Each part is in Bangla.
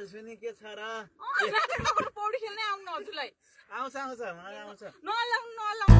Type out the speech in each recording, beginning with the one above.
तेजस्विनी के छारा पौडी खेल्नै आउनु हजुरलाई आउँछ आउँछ मलाई आउँछ नलाउनु नलाउनु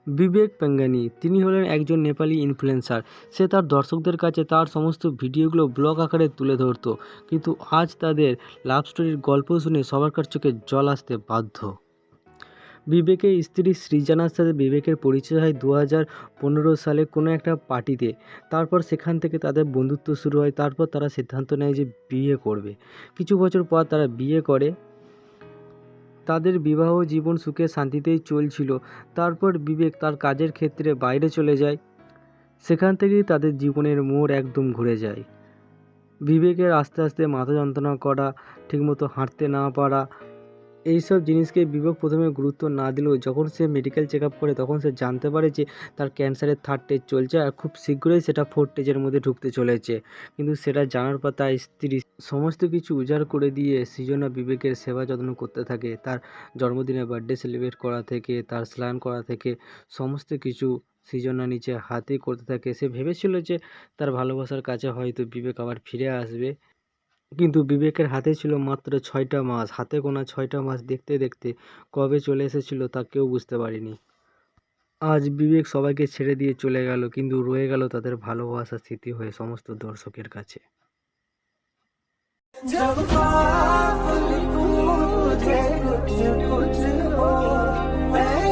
বিবেক পেঙ্গানি তিনি হলেন একজন নেপালি ইনফ্লুয়েন্সার। সে তার দর্শকদের কাছে তার সমস্ত ভিডিওগুলো ব্লগ আকারে তুলে ধরতো, কিন্তু আজ তাদের লাভ স্টোরির গল্প শুনে সবার কার চোখে জল আসতে বাধ্য। বিবেকের স্ত্রী সৃজানার সাথে বিবেকের পরিচয় হয় 2015 সালে কোনো একটা পার্টিতে। তারপর সেখান থেকে তাদের বন্ধুত্ব শুরু হয়। তারপর তারা সিদ্ধান্ত নেয় যে বিয়ে করবে। কিছু বছর পর তারা বিয়ে করে। তাদের বিবাহ জীবন সুখে শান্তিতেই চলছিল। তারপর বিবেক তার কাজের ক্ষেত্রে বাইরে চলে যায়। সেখান থেকেই তাদের জীবনের মোড় একদম ঘুরে যায়। বিবেকের আস্তে আস্তে মাথা যন্ত্রণা করা, ঠিকমতো হাঁটতে না পারা, এইসব জিনিসকে বিবেক প্রথমে গুরুত্ব না দিলেও যখন সে মেডিকেল চেক আপ করে তখন সে জানতে পারে যে তার ক্যান্সারের 3rd স্টেজ চলছে আর খুব শীঘ্রই সেটা 4th স্টেজের মধ্যে ঢুকতে চলেছে। কিন্তু সেটা জানার পর তার স্ত্রী সমস্ত কিছু উজাড় করে দিয়ে সৃজনা বিবেকের সেবা যত্ন করতে থাকে। তার জন্মদিনে বার্থডে সেলিব্রেট করা থেকে তার স্নান করা থেকে সমস্ত কিছু সৃজনা নিচে হাতে করতে থাকে। সে ভেবেছিল যে তার ভালোবাসার কাছে হয়তো বিবেক আবার ফিরে আসবে, কিন্তু বিবেকের হাতে ছিল মাত্র 6টা মাস। হাতে গোনা 6টা মাস দেখতে দেখতে কবে চলে এসেছিল তা কেউ বুঝতে পারেনি। আজ বিবেক সবাইকে ছেড়ে দিয়ে চলে গেল, কিন্তু রয়ে গেল তাদের ভালোবাসার স্মৃতি হয়ে সমস্ত দর্শকের কাছে। जब ख्वाब लिखूं तुझे कुछ कुछ हो मैं